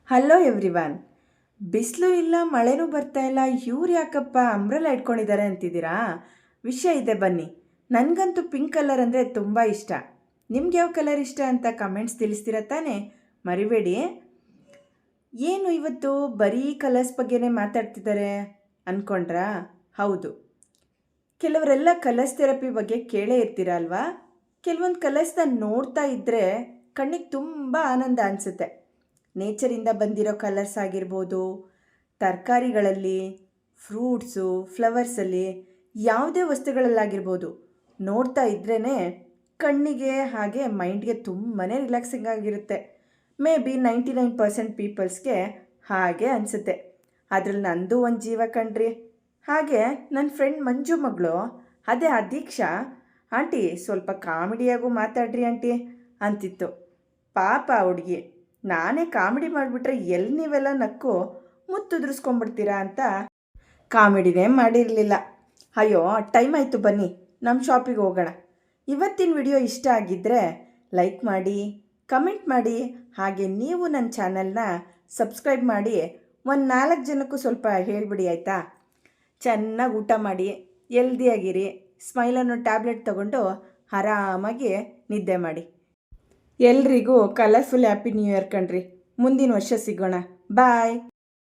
Hello everyone. ಬಿಸಿಲು ಇಲ್ಲ, ಮಳೆನೂ ಬರ್ತಾ ಇಲ್ಲ, ಇವ್ರು ಯಾಕಪ್ಪ ಅಂಬ್ರೆಲಾ ಇಟ್ಕೊಂಡಿದ್ದಾರೆ ಅಂತಿದ್ದೀರಾ? ವಿಷಯ ಇದೆ ಬನ್ನಿ. ನನಗಂತೂ ಪಿಂಕ್ ಕಲರ್ ಅಂದರೆ ತುಂಬ ಇಷ್ಟ. ನಿಮ್ಗೆ ಯಾವ ಕಲರ್ ಇಷ್ಟ ಅಂತ ಕಮೆಂಟ್ಸ್ ತಿಳಿಸ್ತೀರ ತಾನೇ? ಮರಿಬೇಡಿ. ಏನು ಇವತ್ತು ಬರೀ ಕಲರ್ಸ್ ಬಗ್ಗೆನೇ ಮಾತಾಡ್ತಿದ್ದಾರೆ ಅಂದ್ಕೊಂಡ್ರಾ? ಹೌದು, ಕೆಲವರೆಲ್ಲ ಕಲರ್ಸ್ ಥೆರಪಿ ಬಗ್ಗೆ ಕೇಳೇ ಇರ್ತೀರ ಅಲ್ವಾ? ಕೆಲವೊಂದು ಕಲರ್ಸ್ನ ನೋಡ್ತಾ ಇದ್ದರೆ ಕಣ್ಣಿಗೆ ತುಂಬ ಆನಂದ ಅನಿಸುತ್ತೆ. ನೇಚರಿಂದ ಬಂದಿರೋ ಕಲರ್ಸ್ ಆಗಿರ್ಬೋದು, ತರಕಾರಿಗಳಲ್ಲಿ, ಫ್ರೂಟ್ಸು, ಫ್ಲವರ್ಸಲ್ಲಿ, ಯಾವುದೇ ವಸ್ತುಗಳಲ್ಲಾಗಿರ್ಬೋದು, ನೋಡ್ತಾ ಇದ್ರೇ ಕಣ್ಣಿಗೆ ಹಾಗೆ ಮೈಂಡ್ಗೆ ತುಂಬಾ ರಿಲ್ಯಾಕ್ಸಿಂಗ್ ಆಗಿರುತ್ತೆ. ಮೇ ಬಿ 99% ಪೀಪಲ್ಸ್ಗೆ ಹಾಗೆ ಅನಿಸುತ್ತೆ. ಅದ್ರಲ್ಲಿ ನಂದು ಒಂದು ಜೀವ ಕಣ್ರಿ. ಹಾಗೆ ನನ್ನ ಫ್ರೆಂಡ್ ಮಂಜು ಮಗಳು, ಅದೇ ಅದೀಕ್ಷಾ, ಆಂಟಿ ಸ್ವಲ್ಪ ಕಾಮಿಡಿಯಾಗೂ ಮಾತಾಡ್ರಿ ಆಂಟಿ ಅಂತಿತ್ತು. ಪಾಪ ಹುಡುಗಿ, ನಾನೇ ಕಾಮಿಡಿ ಮಾಡಿಬಿಟ್ರೆ ಎಲ್ಲಿ ನೀವೆಲ್ಲ ನಕ್ಕು ಮುತ್ತುದ್ರಿಸ್ಕೊಂಡ್ಬಿಡ್ತೀರಾ ಅಂತ ಕಾಮಿಡಿನೇ ಮಾಡಿರಲಿಲ್ಲ. ಅಯ್ಯೋ, ಟೈಮ್ ಆಯಿತು, ಬನ್ನಿ ನಮ್ಮ ಶಾಪಿಗೆ ಹೋಗೋಣ. ಇವತ್ತಿನ ವಿಡಿಯೋ ಇಷ್ಟ ಆಗಿದ್ದರೆ ಲೈಕ್ ಮಾಡಿ, ಕಮೆಂಟ್ ಮಾಡಿ, ಹಾಗೆ ನೀವು ನನ್ನ ಚಾನಲ್ನ ಸಬ್ಸ್ಕ್ರೈಬ್ ಮಾಡಿ ಒಂದು 4 ಜನಕ್ಕೂ ಸ್ವಲ್ಪ ಹೇಳಿಬಿಡಿ ಆಯಿತಾ? ಚೆನ್ನಾಗಿ ಊಟ ಮಾಡಿ, ಹೆಲ್ದಿಯಾಗಿರಿ, ಸ್ಮೈಲ್ ಅನ್ನೋ ಟ್ಯಾಬ್ಲೆಟ್ ತೊಗೊಂಡು ಆರಾಮಾಗಿ ನಿದ್ದೆ ಮಾಡಿ. ಎಲ್ರಿಗೂ ಕಲರ್ಫುಲ್ ಹ್ಯಾಪಿ ನ್ಯೂ ಇಯರ್ ಕಣ್ರಿ. ಮುಂದಿನ ವರ್ಷ ಸಿಗೋಣ. ಬಾಯ್.